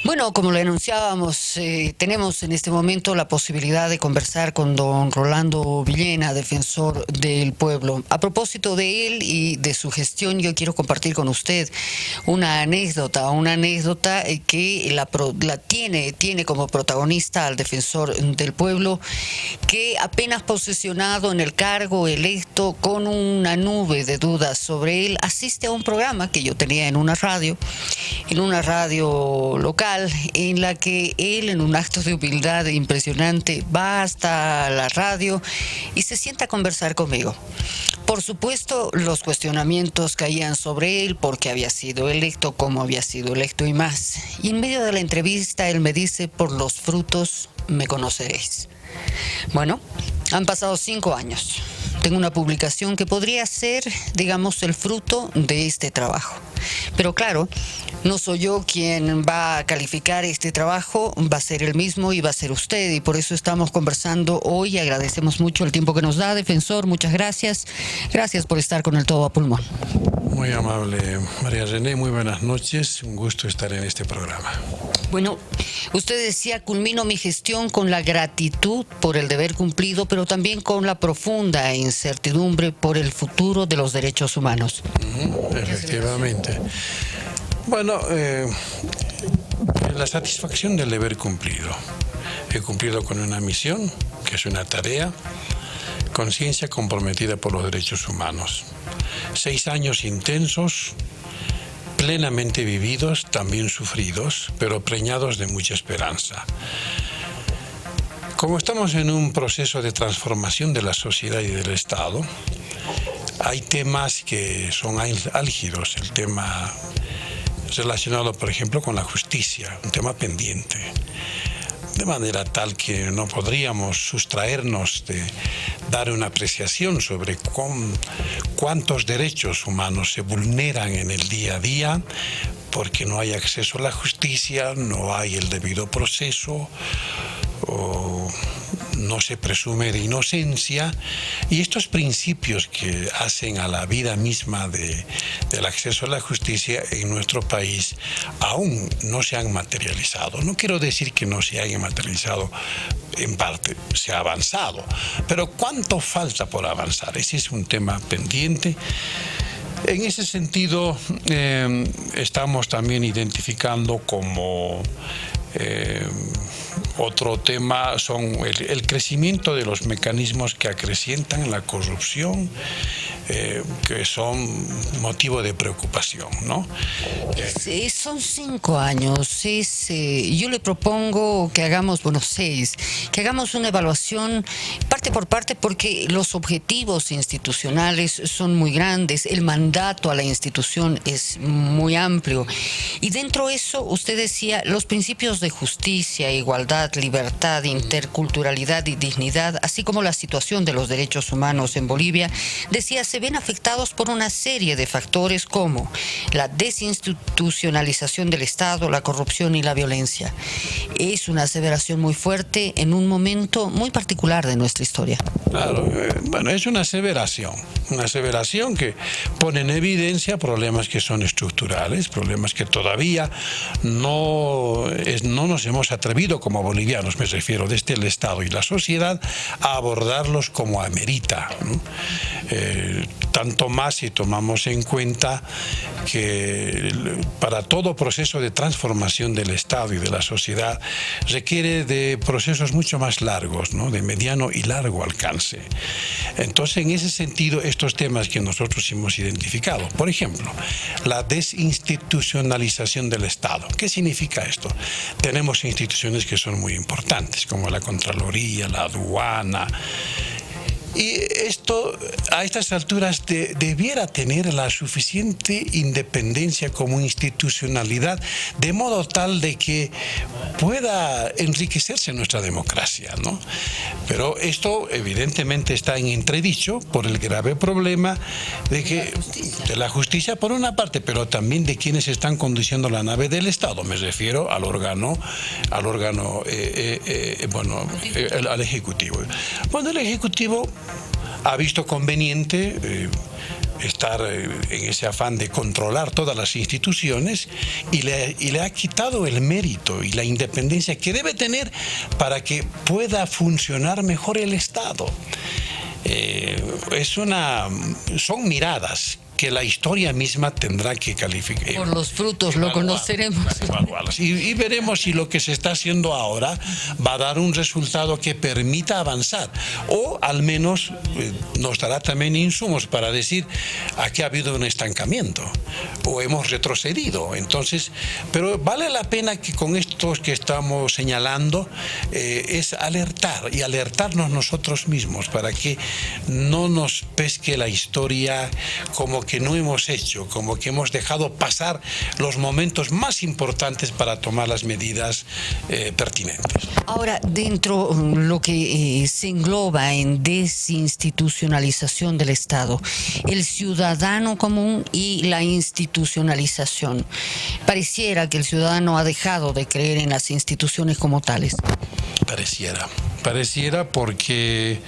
Bueno, como lo anunciábamos, tenemos en este momento la posibilidad de conversar con don Rolando Villena, defensor del pueblo. A propósito de él y de su gestión, yo quiero compartir con usted una anécdota que tiene como protagonista al defensor del pueblo, que apenas posesionado en el cargo, electo, con una nube de dudas sobre él, asiste a un programa que yo tenía en una radio local, en la que él, en un acto de humildad impresionante, va hasta la radio y se sienta a conversar conmigo. Por supuesto, los cuestionamientos caían sobre él, porque había sido electo, cómo había sido electo y más. Y en medio de la entrevista él me dice: por los frutos me conoceréis. Bueno, han pasado 5 años. Tengo una publicación que podría ser, digamos, el fruto de este trabajo. Pero claro, no soy yo quien va a calificar este trabajo, va a ser él mismo y va a ser usted. Y por eso estamos conversando hoy. Agradecemos mucho el tiempo que nos da, defensor. Muchas gracias. Gracias por estar con el Todo a Pulmón. Muy amable, María René. Muy buenas noches. Un gusto estar en este programa. Bueno, usted decía: culmino mi gestión con la gratitud por el deber cumplido, pero también con la profunda incertidumbre por el futuro de los derechos humanos. Efectivamente. Bueno, la satisfacción del deber cumplido. He cumplido con una misión, que es una tarea, conciencia comprometida por los derechos humanos. 6 años intensos, plenamente vividos, también sufridos, pero preñados de mucha esperanza. Como estamos en un proceso de transformación de la sociedad y del Estado, hay temas que son álgidos. El tema relacionado, por ejemplo, con la justicia, un tema pendiente, de manera tal que no podríamos sustraernos de dar una apreciación sobre cuántos derechos humanos se vulneran en el día a día, porque no hay acceso a la justicia, no hay el debido proceso, o no se presume de inocencia, y estos principios que hacen a la vida misma del acceso a la justicia en nuestro país aún no se han materializado. No quiero decir que no se hayan materializado, en parte se ha avanzado, pero ¿cuánto falta por avanzar? Ese es un tema pendiente. En ese sentido, estamos también identificando como otro tema son el crecimiento de los mecanismos que acrecientan la corrupción, que son motivo de preocupación, ¿no? Sí, son 5 años. Yo le propongo que hagamos, 6, que hagamos una evaluación parte por parte, porque los objetivos institucionales son muy grandes, el mandato a la institución es muy amplio. Y dentro de eso, usted decía, los principios de justicia, igualdad, libertad, interculturalidad y dignidad, así como la situación de los derechos humanos en Bolivia, decía, se ven afectados por una serie de factores como la desinstitucionalización del Estado, la corrupción y la violencia. Es una aseveración muy fuerte en un momento muy particular de nuestra historia. Claro, bueno, es una aseveración que pone en evidencia problemas que son estructurales, problemas que todavía no nos hemos atrevido como bolivianos, me refiero desde el Estado y la sociedad, a abordarlos como amerita, ¿no? Tanto más si tomamos en cuenta que para todo proceso de transformación del Estado y de la sociedad requiere de procesos mucho más largos, ¿no? De mediano y largo alcance. Entonces, en ese sentido, estos temas que nosotros hemos identificado, por ejemplo, la desinstitucionalización del Estado. ¿Qué significa esto? Tenemos instituciones que son muy importantes, como la Contraloría, la aduana. Y esto, a estas alturas, debiera tener la suficiente independencia como institucionalidad, de modo tal de que pueda enriquecerse nuestra democracia, ¿no? Pero esto evidentemente está en entredicho por el grave problema de la justicia por una parte, pero también de quienes están conduciendo la nave del Estado. Me refiero al Ejecutivo. Bueno, el Ejecutivo ha visto conveniente estar en ese afán de controlar todas las instituciones y le ha quitado el mérito y la independencia que debe tener para que pueda funcionar mejor el Estado. Son miradas que la historia misma tendrá que calificar. Por los frutos lo conoceremos. Y veremos si lo que se está haciendo ahora va a dar un resultado que permita avanzar, o al menos nos dará también insumos para decir aquí ha habido un estancamiento o hemos retrocedido. Entonces, pero vale la pena que con estos que estamos señalando es alertar y alertarnos nosotros mismos para que no nos pesque la historia como que no hemos hecho, como que hemos dejado pasar los momentos más importantes para tomar las medidas pertinentes. Ahora, dentro lo que se engloba en desinstitucionalización del Estado, el ciudadano común y la institucionalización, pareciera que el ciudadano ha dejado de creer en las instituciones como tales. Pareciera porque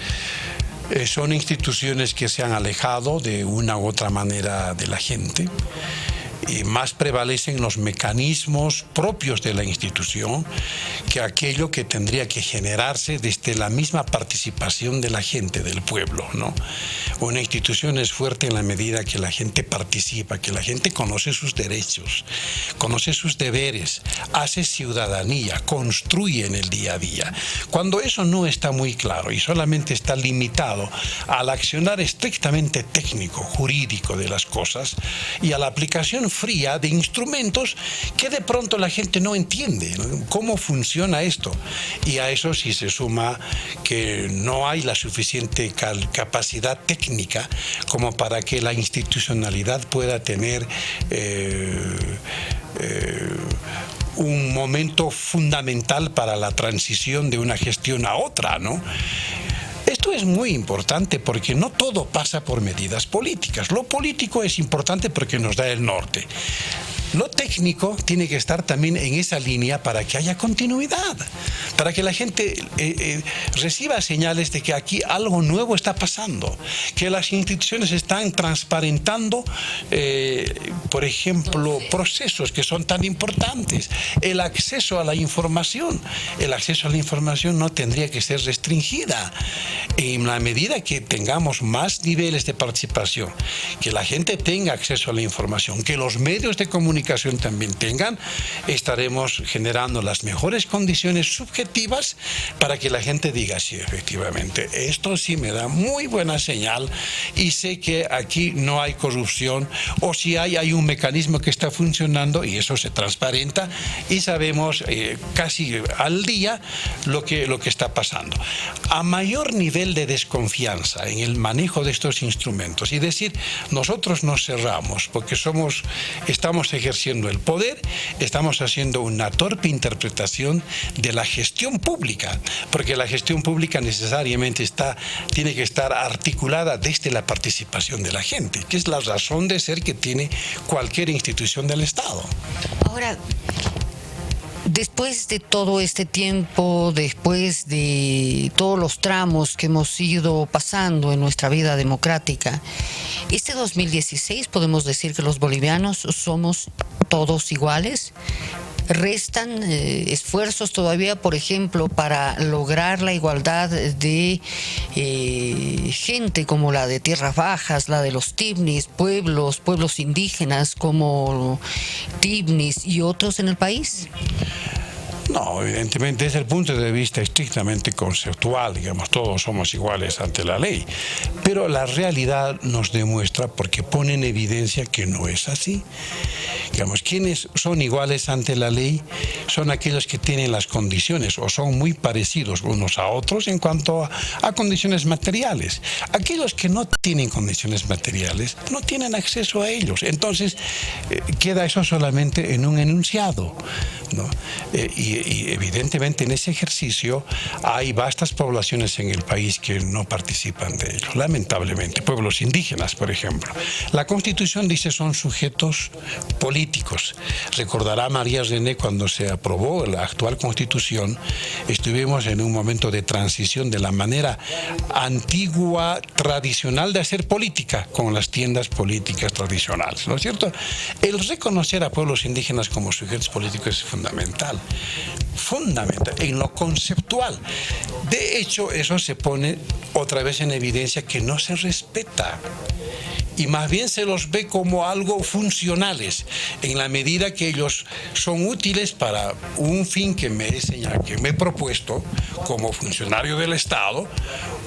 son instituciones que se han alejado de una u otra manera de la gente, y más prevalecen los mecanismos propios de la institución que aquello que tendría que generarse desde la misma participación de la gente, del pueblo, ¿no? Una institución es fuerte en la medida que la gente participa, que la gente conoce sus derechos, conoce sus deberes, hace ciudadanía, construye en el día a día. Cuando eso no está muy claro y solamente está limitado al accionar estrictamente técnico, jurídico de las cosas y a la aplicación fría de instrumentos que de pronto la gente no entiende, ¿no? ¿Cómo funciona esto? Y a eso sí se suma que no hay la suficiente capacidad técnica como para que la institucionalidad pueda tener un momento fundamental para la transición de una gestión a otra, ¿no? Esto es muy importante porque no todo pasa por medidas políticas. Lo político es importante porque nos da el norte. Lo técnico tiene que estar también en esa línea para que haya continuidad, para que la gente reciba señales de que aquí algo nuevo está pasando, que las instituciones están transparentando, por ejemplo, procesos que son tan importantes. El acceso a la información. El acceso a la información no tendría que ser restringida. En la medida que tengamos más niveles de participación, que la gente tenga acceso a la información, que los medios de comunicación también tengan, estaremos generando las mejores condiciones subjetivas para que la gente diga, sí, efectivamente, esto sí me da muy buena señal y sé que aquí no hay corrupción, o si hay un mecanismo que está funcionando y eso se transparenta y sabemos casi al día lo que está pasando. A mayor nivel de desconfianza en el manejo de estos instrumentos y decir, nosotros nos cerramos porque estamos ejerciendo el poder, estamos haciendo una torpe interpretación de la gestión pública, porque la gestión pública necesariamente tiene que estar articulada desde la participación de la gente, que es la razón de ser que tiene cualquier institución del Estado. Ahora, después de todo este tiempo, después de todos los tramos que hemos ido pasando en nuestra vida democrática, este 2016 podemos decir que los bolivianos somos todos iguales. ¿Restan esfuerzos todavía, por ejemplo, para lograr la igualdad de gente como la de tierras bajas, la de los tibnis, pueblos indígenas como tibnis y otros en el país? No, evidentemente desde el punto de vista estrictamente conceptual, digamos, todos somos iguales ante la ley, pero la realidad nos demuestra, porque pone en evidencia que no es así. Digamos, quienes son iguales ante la ley son aquellos que tienen las condiciones o son muy parecidos unos a otros en cuanto a condiciones materiales. Aquellos que no tienen condiciones materiales no tienen acceso a ellos. Entonces, queda eso solamente en un enunciado, ¿no? Y Y evidentemente en ese ejercicio hay vastas poblaciones en el país que no participan de ello, lamentablemente. Pueblos indígenas, por ejemplo. La Constitución dice son sujetos políticos. Recordará María René cuando se aprobó la actual Constitución, estuvimos en un momento de transición de la manera antigua, tradicional de hacer política, con las tiendas políticas tradicionales, ¿no es cierto? El reconocer a pueblos indígenas como sujetos políticos es fundamental, en lo conceptual. De hecho, eso se pone otra vez en evidencia que no se respeta. Y más bien se los ve como algo funcionales, en la medida que ellos son útiles para un fin que me he propuesto como funcionario del Estado,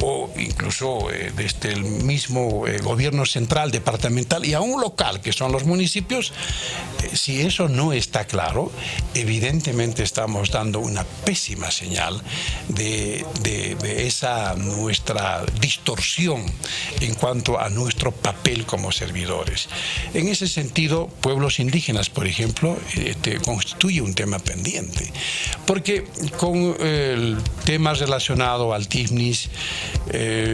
o incluso desde el mismo gobierno central, departamental y aún local, que son los municipios. Si eso no está claro, evidentemente estamos dando una pésima señal de esa nuestra distorsión en cuanto a nuestro papel como servidores. En ese sentido, pueblos indígenas, por ejemplo, constituye un tema pendiente, porque con el tema relacionado al TIFNIS,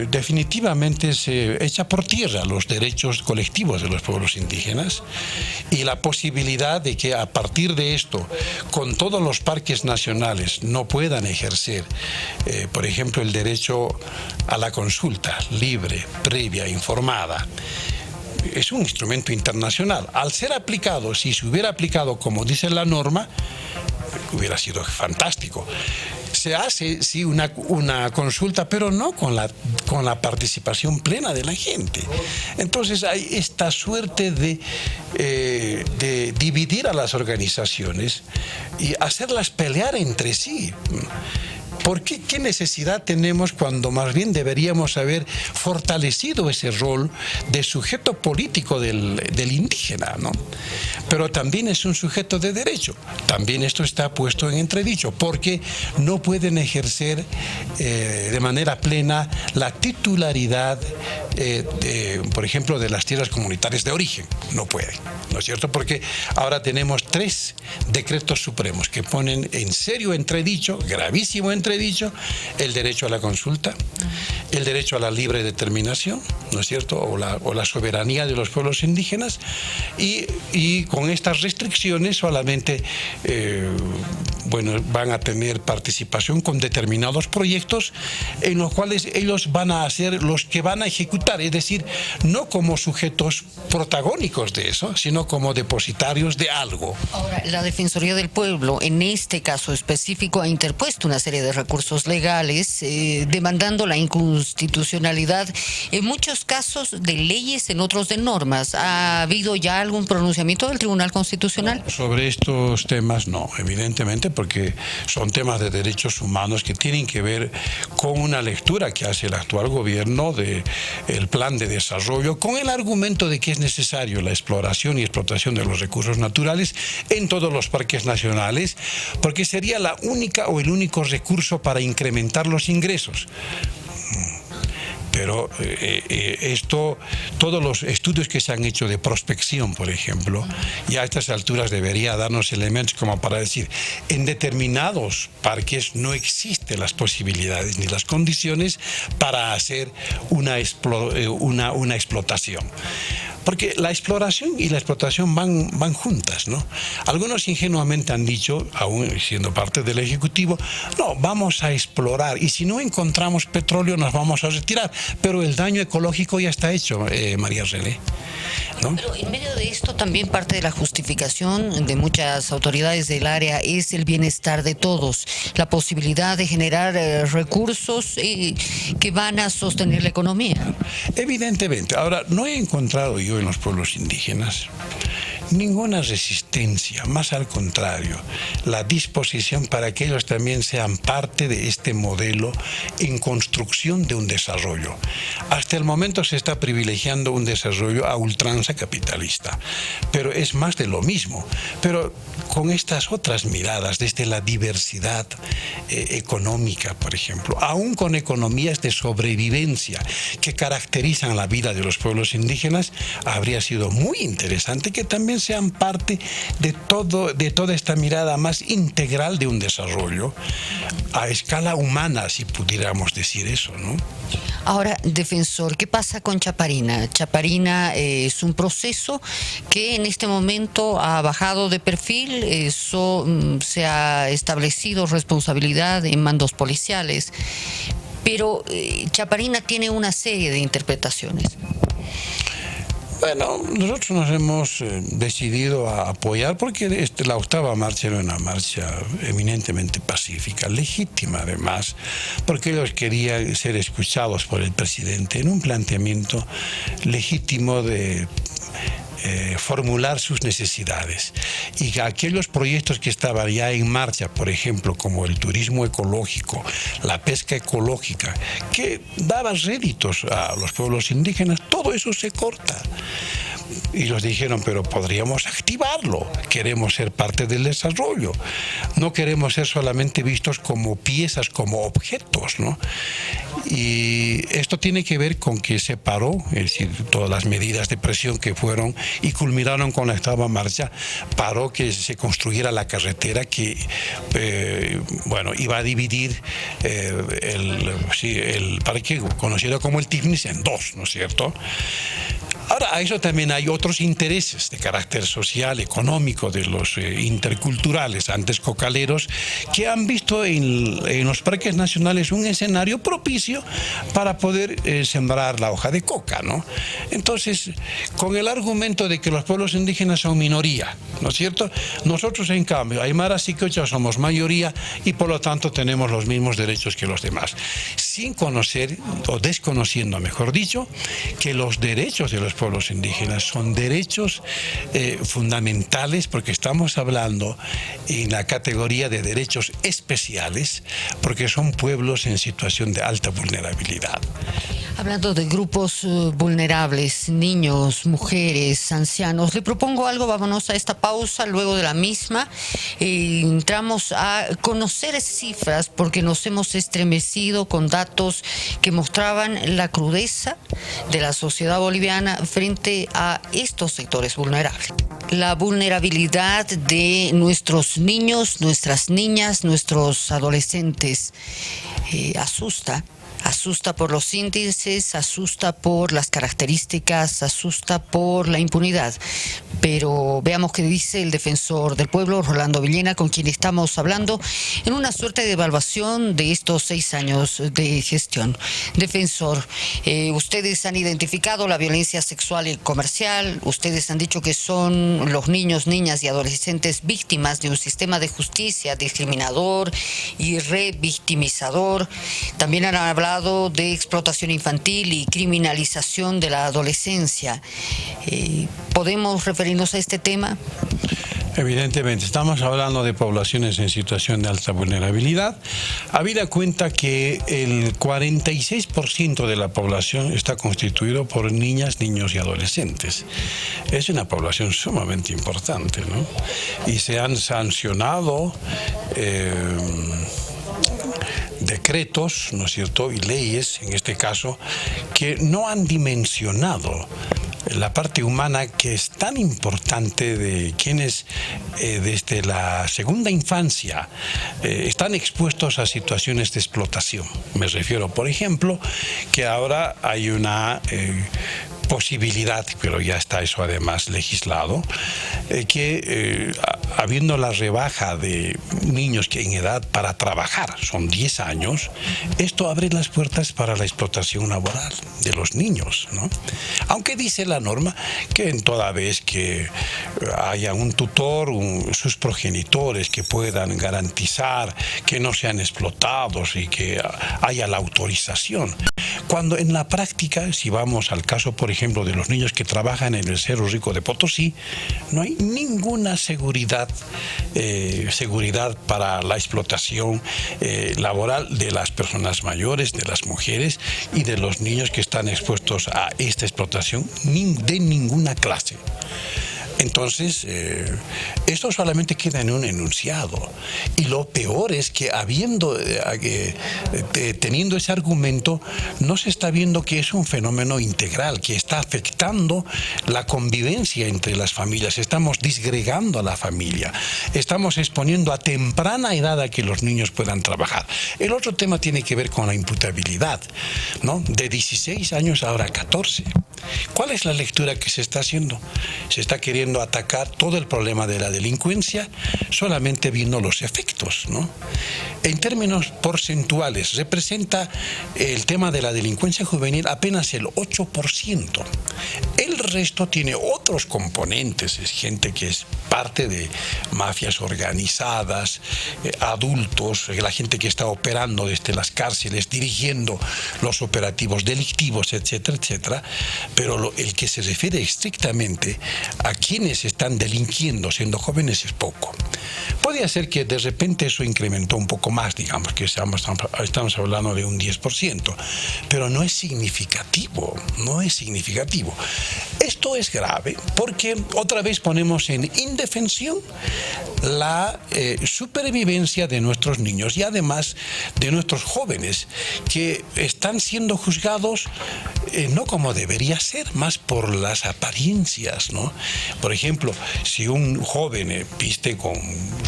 definitivamente se echa por tierra los derechos colectivos de los pueblos indígenas y la posibilidad de que a partir de esto, con todos los parques nacionales, no puedan ejercer, por ejemplo, el derecho a la consulta libre, previa, informada. Es un instrumento internacional. Al ser aplicado, si se hubiera aplicado como dice la norma, hubiera sido fantástico. Se hace, sí, una consulta, pero no con la participación plena de la gente. Entonces hay esta suerte de dividir a las organizaciones y hacerlas pelear entre sí. ¿Por qué? ¿Qué necesidad tenemos cuando más bien deberíamos haber fortalecido ese rol de sujeto político del indígena, ¿no? Pero también es un sujeto de derecho. También esto está puesto en entredicho, porque no pueden ejercer de manera plena la titularidad, por ejemplo, de las tierras comunitarias de origen. No pueden, ¿no es cierto? Porque ahora tenemos 3 decretos supremos que ponen en serio entredicho, gravísimo entredicho, el derecho a la consulta, el derecho a la libre determinación, ¿no es cierto?, o la soberanía de los pueblos indígenas, y con estas restricciones solamente van a tener participación con determinados proyectos en los cuales ellos van a ser los que van a ejecutar, es decir, no como sujetos protagónicos de eso, sino como depositarios de algo. Ahora, la Defensoría del Pueblo, en este caso específico, ha interpuesto una serie de recursos legales demandando la inconstitucionalidad en muchos casos de leyes, en otros de normas. ¿Ha habido ya algún pronunciamiento del Tribunal Constitucional? Sobre estos temas no, evidentemente, porque son temas de derechos humanos que tienen que ver con una lectura que hace el actual gobierno del plan de desarrollo, con el argumento de que es necesario la exploración y explotación de los recursos naturales en todos los parques nacionales, porque sería la única o el único recurso para incrementar los ingresos. Pero todos los estudios que se han hecho de prospección, por ejemplo, ya a estas alturas debería darnos elementos como para decir, en determinados parques no existen las posibilidades ni las condiciones para hacer una explotación. Porque la exploración y la explotación van juntas, ¿no? Algunos ingenuamente han dicho, aún siendo parte del Ejecutivo, no, vamos a explorar y si no encontramos petróleo nos vamos a retirar. Pero el daño ecológico ya está hecho, María René, ¿no? Pero en medio de esto también parte de la justificación de muchas autoridades del área es el bienestar de todos, la posibilidad de generar recursos que van a sostener la economía. Evidentemente. Ahora, no he encontrado yo en los pueblos indígenas ninguna resistencia, más al contrario, la disposición para que ellos también sean parte de este modelo en construcción de un desarrollo. Hasta el momento se está privilegiando un desarrollo a ultranza capitalista, pero es más de lo mismo, pero con estas otras miradas desde la diversidad económica, por ejemplo, aún con economías de sobrevivencia que caracterizan la vida de los pueblos indígenas, habría sido muy interesante que también también sean parte de toda esta mirada más integral de un desarrollo a escala humana, si pudiéramos decir eso, ¿no? Ahora, defensor, ¿qué pasa con Chaparina? Chaparina es un proceso que en este momento ha bajado de perfil, se ha establecido responsabilidad en mandos policiales, pero Chaparina tiene una serie de interpretaciones. Bueno, nosotros nos hemos decidido a apoyar porque la octava marcha era una marcha eminentemente pacífica, legítima además, porque ellos querían ser escuchados por el presidente en un planteamiento legítimo de formular sus necesidades, y aquellos proyectos que estaban ya en marcha, por ejemplo, como el turismo ecológico, la pesca ecológica, que daba réditos a los pueblos indígenas, todo eso se corta. Y los dijeron, pero podríamos activarlo, queremos ser parte del desarrollo, no queremos ser solamente vistos como piezas, como objetos, ¿no? Y esto tiene que ver con que se paró, es decir, todas las medidas de presión que fueron y culminaron con la octava marcha, paró que se construyera la carretera que, iba a dividir el parque conocido como el Tignis en dos, ¿no es cierto? Ahora, a eso también hay otros intereses de carácter social, económico, de los interculturales, antes cocaleros, que han visto en los parques nacionales un escenario propicio para poder sembrar la hoja de coca, ¿no? Entonces, con el argumento de que los pueblos indígenas son minoría, ¿no es cierto? Nosotros, en cambio, aymaras y quechuas somos mayoría y por lo tanto tenemos los mismos derechos que los demás, sin conocer, o desconociendo, mejor dicho, que los derechos de los pueblos indígenas son derechos fundamentales, porque estamos hablando en la categoría de derechos especiales, porque son pueblos en situación de alta vulnerabilidad. Hablando de grupos vulnerables, niños, mujeres, ancianos, le propongo algo, vámonos a esta pausa, luego de la misma entramos a conocer cifras, porque nos hemos estremecido con datos que mostraban la crudeza de la sociedad boliviana frente a estos sectores vulnerables. La vulnerabilidad de nuestros niños, nuestras niñas, nuestros adolescentes asusta por los índices, asusta por las características, asusta por la impunidad. Pero veamos qué dice el defensor del pueblo, Rolando Villena, con quien estamos hablando en una suerte de evaluación de estos 6 años de gestión. Defensor, ustedes han identificado la violencia sexual y comercial, ustedes han dicho que son los niños, niñas y adolescentes víctimas de un sistema de justicia discriminador y revictimizador. También han hablado de explotación infantil y criminalización de la adolescencia. ¿Podemos referirnos a este tema? Evidentemente, estamos hablando de poblaciones en situación de alta vulnerabilidad. Habida cuenta que el 46% de la población está constituido por niñas, niños y adolescentes. Es una población sumamente importante, ¿no? Y se han sancionado decretos, ¿no es cierto?, y leyes, en este caso, que no han dimensionado la parte humana, que es tan importante, de quienes desde la segunda infancia están expuestos a situaciones de explotación. Me refiero, por ejemplo, que ahora hay una posibilidad, pero ya está eso además legislado, que habiendo la rebaja de niños que en edad para trabajar son 10 años, esto abre las puertas para la explotación laboral de los niños, ¿no? Aunque dice la norma que en toda vez que haya un tutor, sus progenitores que puedan garantizar que no sean explotados y que haya la autorización. Cuando en la práctica, si vamos al caso, por ejemplo, de los niños que trabajan en el Cerro Rico de Potosí, no hay ninguna seguridad para la explotación laboral de las personas mayores, de las mujeres y de los niños que están expuestos a esta explotación de ninguna clase. Entonces, esto solamente queda en un enunciado. Y lo peor es que teniendo ese argumento, no se está viendo que es un fenómeno integral, que está afectando la convivencia entre las familias. Estamos disgregando a la familia. Estamos exponiendo a temprana edad a que los niños puedan trabajar. El otro tema tiene que ver con la imputabilidad, ¿no? De 16 años ahora a 14. ¿Cuál es la lectura que se está haciendo? Se está queriendo atacar todo el problema de la delincuencia solamente viendo los efectos, ¿no? En términos porcentuales, representa el tema de la delincuencia juvenil apenas el 8%. El resto tiene otros componentes, es gente que es parte de mafias organizadas, adultos, la gente que está operando desde las cárceles, dirigiendo los operativos delictivos, etcétera, etcétera. Pero el que se refiere estrictamente a quienes están delinquiendo siendo jóvenes es poco. Podría ser que de repente eso incrementó un poco más, digamos que estamos hablando de un 10%, pero no es significativo, no es significativo. Esto es grave porque otra vez ponemos en indefensión la supervivencia de nuestros niños y además de nuestros jóvenes que están siendo juzgados no como debería ser, más por las apariencias, ¿no? Por ejemplo, si un joven viste con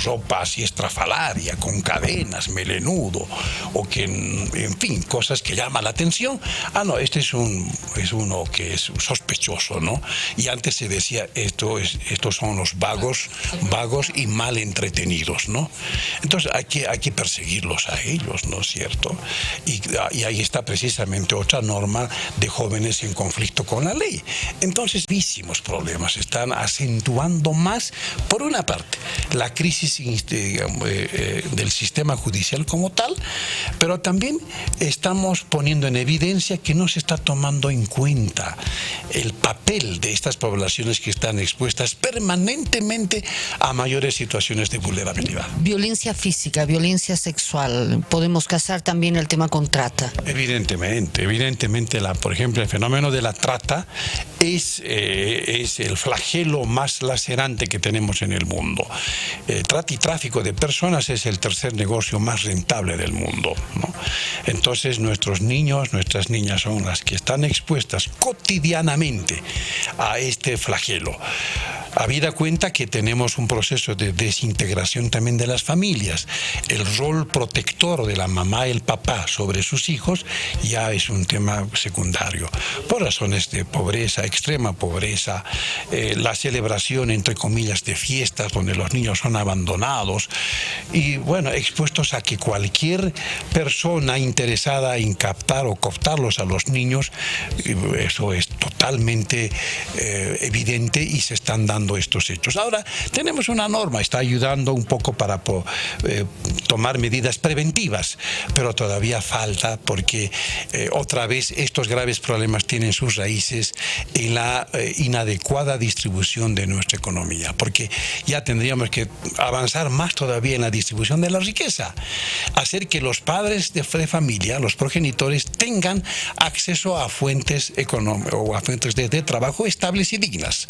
ropa así estrafalaria, con cadenas, melenudo, o que, en fin, cosas que llaman la atención, no, este es uno que es sospechoso, ¿no? Y antes se decía, estos son los vagos y mal entretenidos, ¿no? Entonces hay que perseguirlos a ellos, ¿no es cierto? Y ahí está precisamente otra norma de jóvenes en conflicto con la ley. Entonces, muchísimos problemas están acentuando más, por una parte, la crisis del sistema judicial como tal, pero también estamos poniendo en evidencia que no se está tomando en cuenta el papel de estas poblaciones que están expuestas permanentemente a mayores situaciones de vulnerabilidad. Violencia física, violencia sexual, podemos casar también el tema con trata. Evidentemente, por ejemplo, el fenómeno de la trata es el flagelo más lacerante que tenemos en el mundo. Trata y tráfico de personas es el tercer negocio más rentable del mundo, ¿no? Entonces nuestros niños, nuestras niñas son las que están expuestas cotidianamente a este flagelo. Habida cuenta que tenemos un proceso de desintegración también de las familias. El rol protector de la mamá y el papá sobre sus hijos ya es un tema secundario. Por razones de pobreza, extrema pobreza, la celebración, entre comillas, de fiestas donde los niños son abandonados y, bueno, expuestos a que cualquier persona interesada en captar o cooptarlos a los niños, eso es totalmente evidente y se están dando estos hechos. Ahora, tenemos una norma, está ayudando un poco para tomar medidas preventivas, pero todavía falta porque otra vez estos graves problemas tienen sus raíces en la inadecuada distribución de nuestra economía, porque ya tendríamos que avanzar más todavía en la distribución de la riqueza, hacer que los padres de familia, los progenitores, tengan acceso a fuentes económicas o a fuentes de trabajo estables y dignas.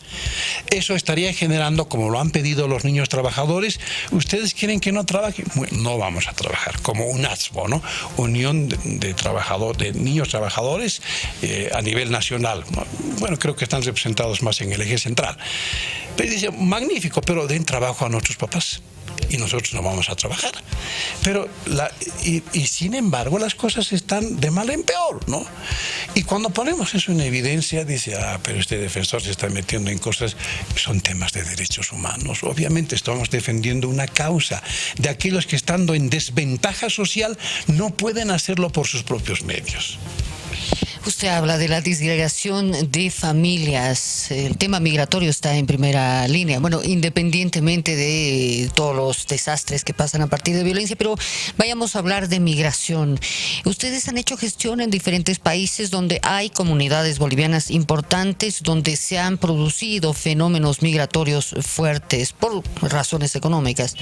Eso estaría generando, como lo han pedido los niños trabajadores, ¿ustedes quieren que no trabajen? Bueno, no vamos a trabajar, como UNATSBO, ¿no? Unión de Niños Trabajadores a nivel nacional. Bueno, creo que están representados más en el eje central. Pero dice, magnífico, pero den trabajo a nuestros papás. Y nosotros no vamos a trabajar. Pero sin embargo las cosas están de mal en peor, ¿no? Y cuando ponemos eso en evidencia, dice, pero este defensor se está metiendo en cosas que son temas de derechos humanos. Obviamente estamos defendiendo una causa de aquellos que, estando en desventaja social, no pueden hacerlo por sus propios medios. Usted habla de la disgregación de familias. El tema migratorio está en primera línea. Bueno, independientemente de todos los desastres que pasan a partir de violencia, pero vayamos a hablar de migración. Ustedes han hecho gestión en diferentes países donde hay comunidades bolivianas importantes, donde se han producido fenómenos migratorios fuertes por razones económicas.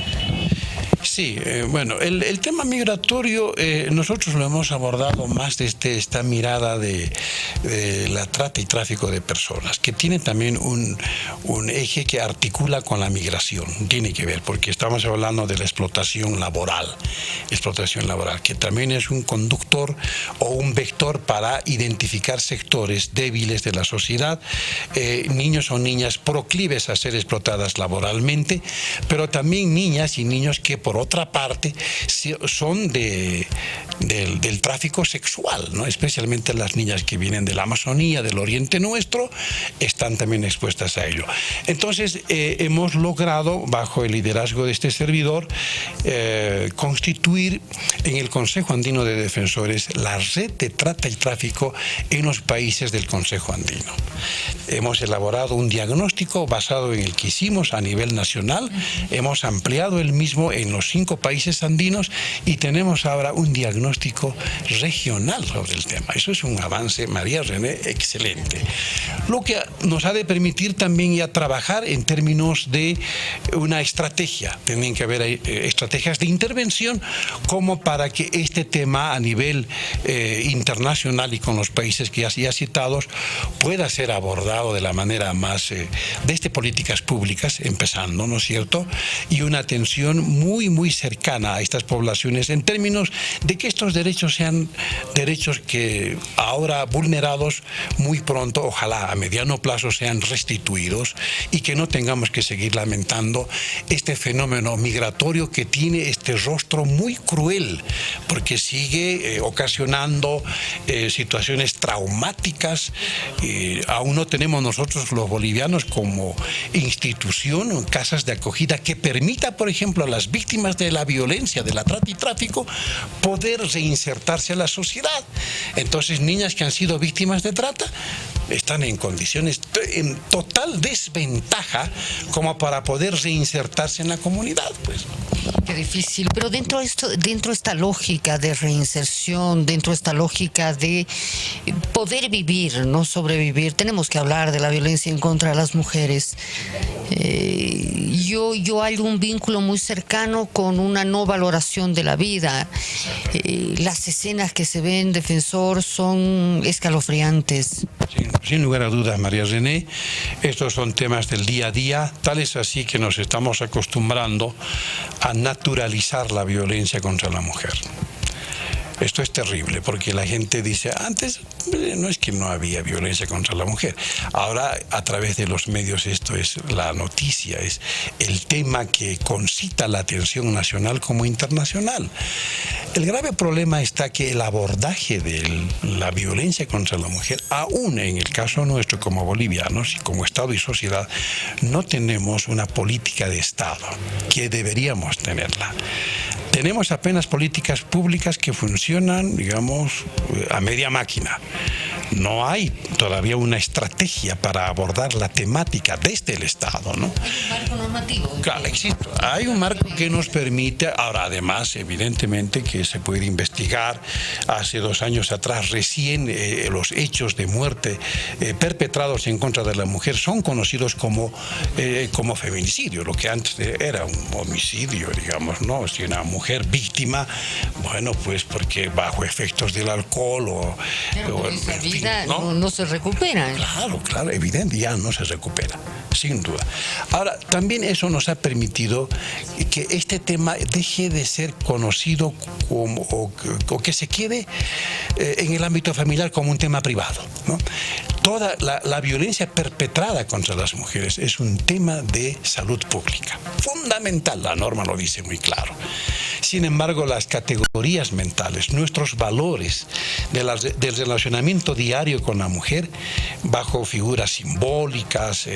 Sí, bueno, el tema migratorio nosotros lo hemos abordado más desde esta mirada de la trata y tráfico de personas, que tiene también un eje que articula con la migración, tiene que ver, porque estamos hablando de la explotación laboral, que también es un conductor o un vector para identificar sectores débiles de la sociedad, niños o niñas proclives a ser explotadas laboralmente, pero también niñas y niños que por otra parte son del tráfico sexual, ¿no? Especialmente las niñas que vienen de la Amazonía, del Oriente Nuestro, están también expuestas a ello. Entonces hemos logrado, bajo el liderazgo de este servidor, constituir en el Consejo Andino de Defensores la red de trata y tráfico en los países del Consejo Andino. Hemos elaborado un diagnóstico basado en el que hicimos a nivel nacional, hemos ampliado el mismo en los 5 países andinos y tenemos ahora un diagnóstico regional sobre el tema. Eso es un avance, María René, excelente. Lo que nos ha de permitir también ya trabajar en términos de una estrategia. Tienen que haber estrategias de intervención como para que este tema a nivel internacional y con los países que ya citados pueda ser abordado de la manera más desde políticas públicas, empezando, ¿no es cierto? Y una atención muy cercana a estas poblaciones en términos de que estos derechos sean derechos que ahora vulnerados muy pronto, ojalá a mediano plazo sean restituidos y que no tengamos que seguir lamentando este fenómeno migratorio que tiene este rostro muy cruel porque sigue ocasionando situaciones traumáticas. Aún no tenemos nosotros los bolivianos como institución, casas de acogida que permita, por ejemplo, a las víctimas de la violencia, de la trata y tráfico, poder reinsertarse a la sociedad. Entonces, niñas que han sido víctimas de trata están en condiciones en total desventaja como para poder reinsertarse en la comunidad, pues. Qué difícil, pero dentro de esta lógica de reinserción, dentro de esta lógica de poder vivir, no sobrevivir, tenemos que hablar de la violencia en contra de las mujeres. Yo hay un vínculo muy cercano con una no valoración de la vida. Las escenas que se ven en Defensor son escalofriantes. Sin lugar a dudas, María René, estos son temas del día a día, tal es así que nos estamos acostumbrando a naturalizar la violencia contra la mujer. Esto es terrible porque la gente dice, antes no es que no había violencia contra la mujer. Ahora, a través de los medios, esto es la noticia, es el tema que concita la atención nacional como internacional. El grave problema está que el abordaje de la violencia contra la mujer, aún en el caso nuestro como bolivianos y como Estado y sociedad, no tenemos una política de Estado, que deberíamos tenerla. Tenemos apenas políticas públicas que funcionan, digamos, a media máquina. No hay todavía una estrategia para abordar la temática desde el Estado, ¿no? Hay un marco normativo. Claro, existe. Hay un marco que nos permite, ahora además, evidentemente, que se puede investigar. Hace 2 años atrás, recién los hechos de muerte perpetrados en contra de la mujer son conocidos como feminicidio, lo que antes era un homicidio, digamos, ¿no? Si una mujer víctima, bueno, pues porque bajo efectos del alcohol no se recupera. Claro, evidente, ya no se recupera, sin duda. Ahora, también eso nos ha permitido que este tema deje de ser conocido o que se quede en el ámbito familiar como un tema privado, ¿no? Toda la violencia perpetrada contra las mujeres es un tema de salud pública, fundamental, la norma lo dice muy claro. Sin embargo, las categorías mentales, nuestros valores del relacionamiento diario con la mujer, bajo figuras simbólicas,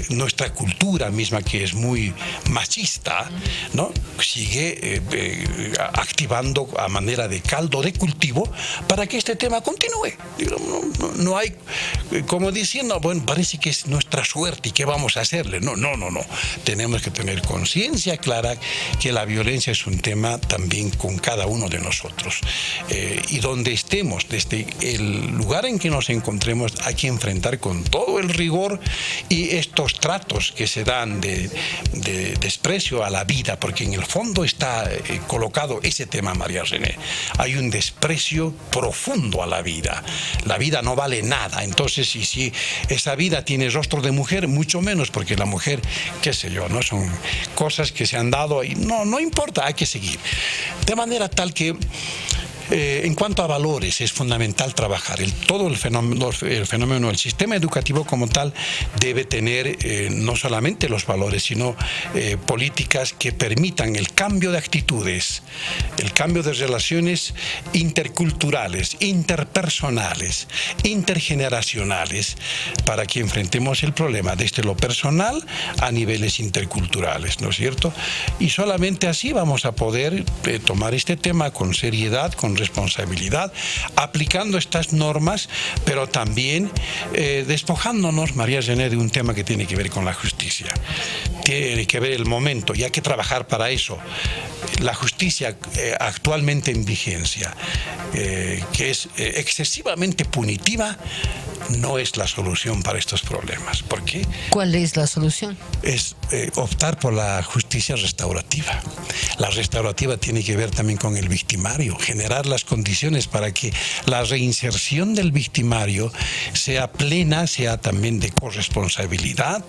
nuestra cultura misma que es muy machista, ¿no? Sigue activando a manera de caldo de cultivo para que este tema continúe. No hay, como diciendo, bueno, parece que es nuestra suerte y qué vamos a hacerle. No. Tenemos que tener conciencia clara que la violencia ese es un tema también con cada uno de nosotros. Y donde estemos, desde el lugar en que nos encontremos, hay que enfrentar con todo el rigor y estos tratos que se dan de desprecio a la vida, porque en el fondo está colocado ese tema, María René. Hay un desprecio profundo a la vida. La vida no vale nada. Entonces, y si esa vida tiene rostro de mujer, mucho menos, porque la mujer, qué sé yo, no son cosas que se han dado y no importa, hay que seguir. De manera tal que en cuanto a valores, es fundamental trabajar. Todo el fenómeno, el sistema educativo como tal, debe tener no solamente los valores, sino políticas que permitan el cambio de actitudes, el cambio de relaciones interculturales, interpersonales, intergeneracionales, para que enfrentemos el problema desde lo personal a niveles interculturales, ¿no es cierto? Y solamente así vamos a poder tomar este tema con seriedad, con responsabilidad, aplicando estas normas, pero también despojándonos, María René, de un tema que tiene que ver con la justicia. Tiene que ver el momento, y hay que trabajar para eso. La justicia actualmente en vigencia, que es excesivamente punitiva, no es la solución para estos problemas. ¿Por qué? ¿Cuál es la solución? Es optar por la justicia restaurativa. La restaurativa tiene que ver también con el victimario, generar las condiciones para que la reinserción del victimario sea plena, sea también de corresponsabilidad,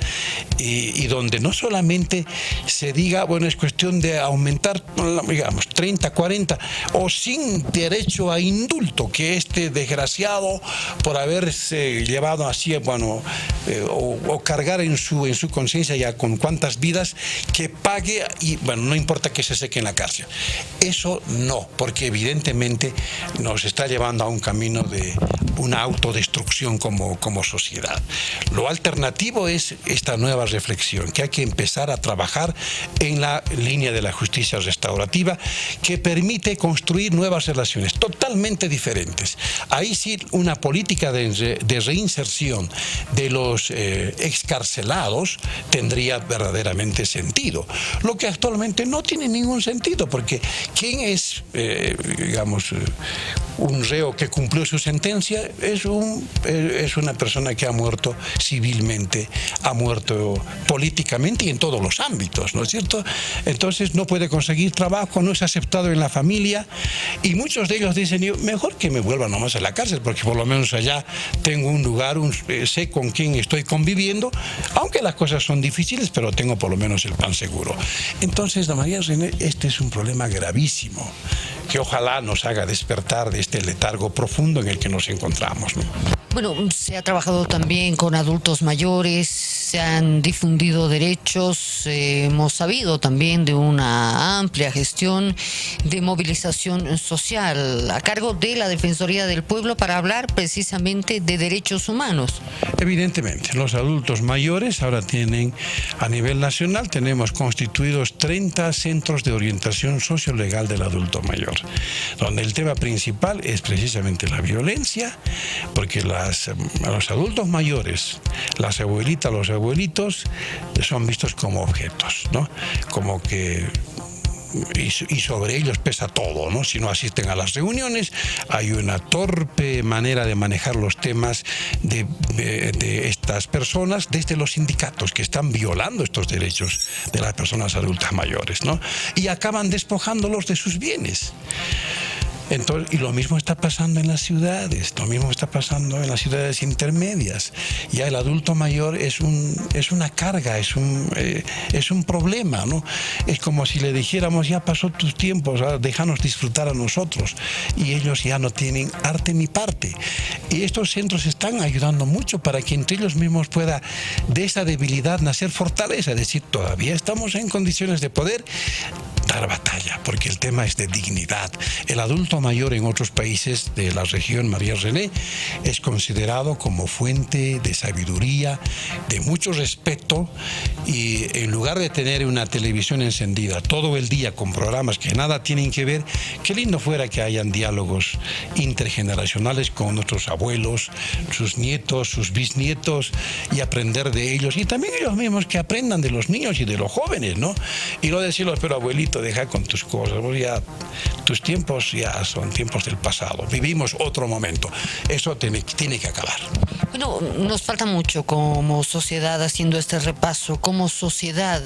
y donde no solamente se diga, bueno, es cuestión de aumentar, digamos, 30, 40, o sin derecho a indulto, que este desgraciado, por haberse llevado así, bueno, o cargar en su conciencia ya con cuántas vidas, que pague, y bueno, no importa que se seque en la cárcel. Eso no, porque evidentemente nos está llevando a un camino de una autodestrucción como sociedad. Lo alternativo es esta nueva reflexión, que hay que empezar a trabajar en la línea de la justicia restaurativa, que permite construir nuevas relaciones totalmente diferentes. Ahí sí, una política de reinserción de los excarcelados tendría verdaderamente sentido, lo que actualmente no tiene ningún sentido, porque ¿quién es, digamos, un reo que cumplió su sentencia? Es una persona que ha muerto civilmente, ha muerto políticamente y en todos los ámbitos, ¿no es cierto? Entonces no puede conseguir trabajo, no es aceptado en la familia, y muchos de ellos dicen, yo, mejor que me vuelva nomás a la cárcel, porque por lo menos allá tengo un lugar, sé con quién estoy conviviendo, aunque las cosas son difíciles, pero tengo por lo menos el pan seguro. Entonces, María René, este es un problema gravísimo, que ojalá nos haga despertar de este letargo profundo en el que nos encontramos, ¿no? Bueno, se ha trabajado también con adultos mayores, se han difundido derechos, hemos sabido también de una amplia gestión de movilización social a cargo de la Defensoría del Pueblo para hablar precisamente de derechos humanos. Evidentemente, los adultos mayores ahora tienen, a nivel nacional, tenemos constituidos 30 centros de orientación sociolegal del adulto mayor, donde el tema principal es precisamente la violencia, porque a los adultos mayores, las abuelitas, los abuelitos, son vistos como objetos, ¿no? Como que y sobre ellos pesa todo, ¿no? Si no asisten a las reuniones, hay una torpe manera de manejar los temas de estas personas desde los sindicatos, que están violando estos derechos de las personas adultas mayores, ¿no? Y acaban despojándolos de sus bienes. Entonces, y lo mismo está pasando en las ciudades, lo mismo está pasando en las ciudades intermedias. Ya el adulto mayor es una carga, es un problema, ¿no? Es como si le dijéramos, ya pasó tus tiempos, déjanos disfrutar a nosotros. Y ellos ya no tienen arte ni parte. Y estos centros están ayudando mucho para que entre ellos mismos pueda de esa debilidad nacer fortaleza, es decir, todavía estamos en condiciones de poder dar batalla, porque el tema es de dignidad. El adulto mayor en otros países de la región, María René, es considerado como fuente de sabiduría, de mucho respeto, y en lugar de tener una televisión encendida todo el día con programas que nada tienen que ver, qué lindo fuera que hayan diálogos intergeneracionales con nuestros abuelos, sus nietos, sus bisnietos, y aprender de ellos, y también ellos mismos que aprendan de los niños y de los jóvenes, ¿no? Y no decirlos, pero abuelito, hijito, deja con tus cosas, pues ya, tus tiempos ya son tiempos del pasado, vivimos otro momento, eso tiene que acabar. Bueno, nos falta mucho como sociedad haciendo este repaso, como sociedad,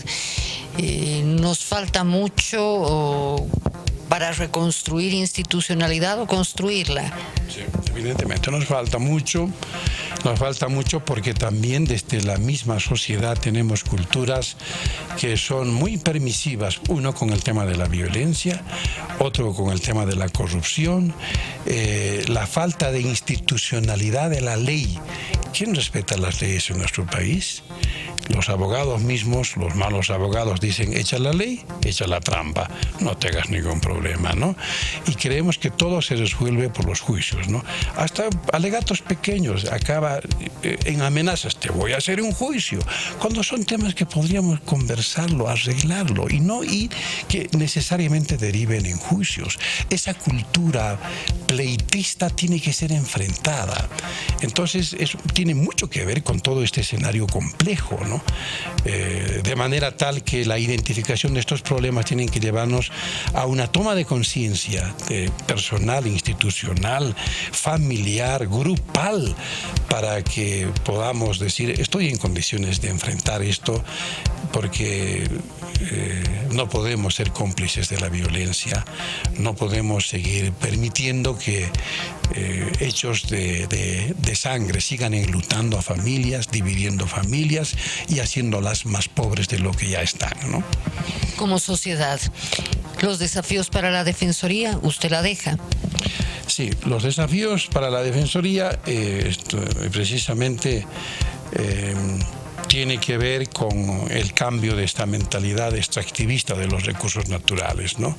nos falta mucho para reconstruir institucionalidad o construirla. Sí, evidentemente nos falta mucho porque también desde la misma sociedad tenemos culturas que son muy permisivas, uno con el tema de la violencia, otro con el tema de la corrupción, la falta de institucionalidad de la ley. ¿Quién respeta las leyes en nuestro país? Los abogados mismos, los malos abogados dicen, echa la ley, echa la trampa, no tengas ningún problema, ¿no? Y creemos que todo se resuelve por los juicios, ¿no? Hasta alegatos pequeños, acaba en amenazas, te voy a hacer un juicio, cuando son temas que podríamos conversarlo, arreglarlo, y no ir que necesariamente deriven en juicios. Esa cultura pleitista tiene que ser enfrentada. Entonces, eso tiene mucho que ver con todo este escenario complejo, ¿no? De manera tal que la identificación de estos problemas tienen que llevarnos a una toma de conciencia personal, institucional, familiar, grupal, para que podamos decir, estoy en condiciones de enfrentar esto, porque no podemos ser cómplices de la violencia, no podemos seguir permitiendo que hechos de sangre sigan enlutando a familias, dividiendo familias y haciéndolas más pobres de lo que ya están, ¿no? Como sociedad, los desafíos para la Defensoría, ¿usted la deja? Sí, los desafíos para la Defensoría precisamente tiene que ver con el cambio de esta mentalidad extractivista de los recursos naturales, ¿no?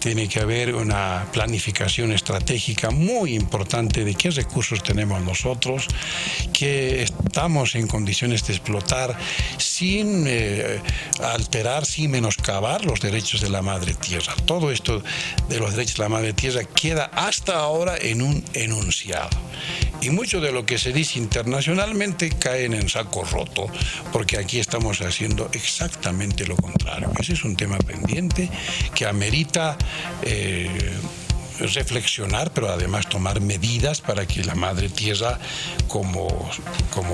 Tiene que haber una planificación estratégica muy importante de qué recursos tenemos nosotros, que estamos en condiciones de explotar sin alterar, sin menoscabar los derechos de la madre tierra. Todo esto de los derechos de la madre tierra queda hasta ahora en un enunciado. Y mucho de lo que se dice internacionalmente caen en saco roto, porque aquí estamos haciendo exactamente lo contrario. Ese es un tema pendiente que amerita reflexionar, pero además tomar medidas para que la madre tierra, como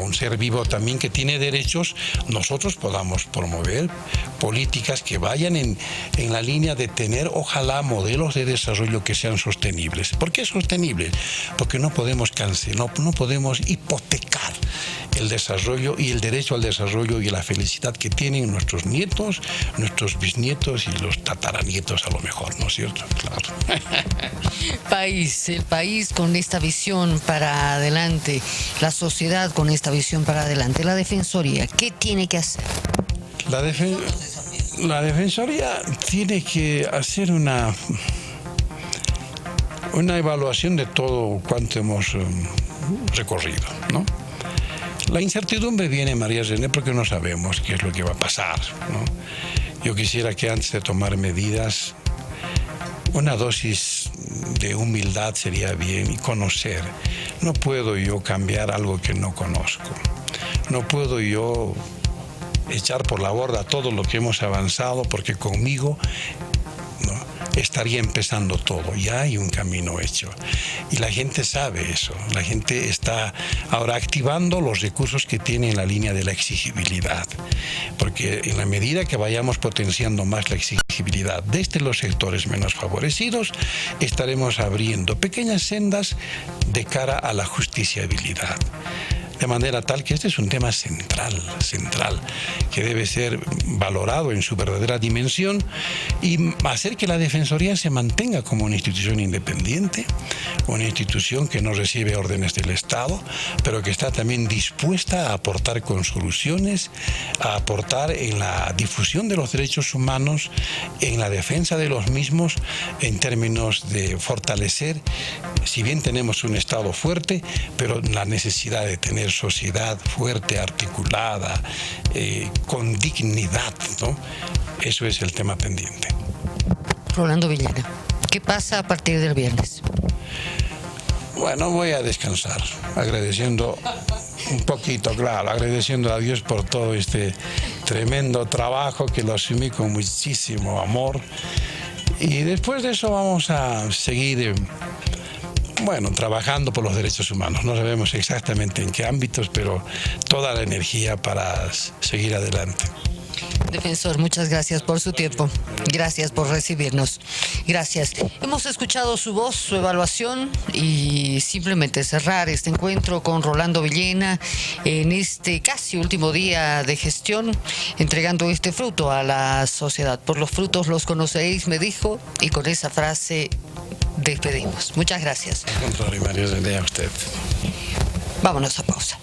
un ser vivo también que tiene derechos, nosotros podamos promover políticas que vayan en la línea de tener, ojalá, modelos de desarrollo que sean sostenibles. ¿Por qué sostenibles? Porque no podemos cancelar, no podemos hipotecar el desarrollo y el derecho al desarrollo y a la felicidad que tienen nuestros nietos, nuestros bisnietos y los tataranietos a lo mejor, ¿no es cierto? Claro. El país con esta visión para adelante, la sociedad con esta visión para adelante, la Defensoría, ¿qué tiene que hacer? La Defensoría tiene que hacer una evaluación de todo cuanto hemos recorrido, ¿no? La incertidumbre viene, María René, porque no sabemos qué es lo que va a pasar, ¿no? Yo quisiera que antes de tomar medidas, una dosis de humildad sería bien, y conocer. No puedo yo cambiar algo que no conozco. No puedo yo echar por la borda todo lo que hemos avanzado, porque conmigo estaría empezando todo, ya hay un camino hecho y la gente sabe eso, la gente está ahora activando los recursos que tiene en la línea de la exigibilidad, porque en la medida que vayamos potenciando más la exigibilidad desde los sectores menos favorecidos, estaremos abriendo pequeñas sendas de cara a la justiciabilidad. De manera tal que este es un tema central, que debe ser valorado en su verdadera dimensión y hacer que la Defensoría se mantenga como una institución independiente, una institución que no recibe órdenes del Estado, pero que está también dispuesta a aportar con soluciones, a aportar en la difusión de los derechos humanos, en la defensa de los mismos, en términos de fortalecer, si bien tenemos un Estado fuerte, pero la necesidad de tener sociedad fuerte, articulada, con dignidad, ¿no? Eso es el tema pendiente. Rolando Villaga, ¿qué pasa a partir del viernes? Bueno, voy a descansar, agradeciendo Un poquito, claro, agradeciendo a Dios por todo este tremendo trabajo que lo asumí con muchísimo amor. Y después de eso vamos a seguir, trabajando por los derechos humanos. No sabemos exactamente en qué ámbitos, pero toda la energía para seguir adelante. Defensor, muchas gracias por su tiempo. Gracias por recibirnos. Gracias. Hemos escuchado su voz, su evaluación y simplemente cerrar este encuentro con Rolando Villena en este casi último día de gestión, entregando este fruto a la sociedad. Por los frutos los conoceréis, me dijo, y con esa frase despedimos. Muchas gracias. Al contrario, María, a usted. Vámonos a pausa.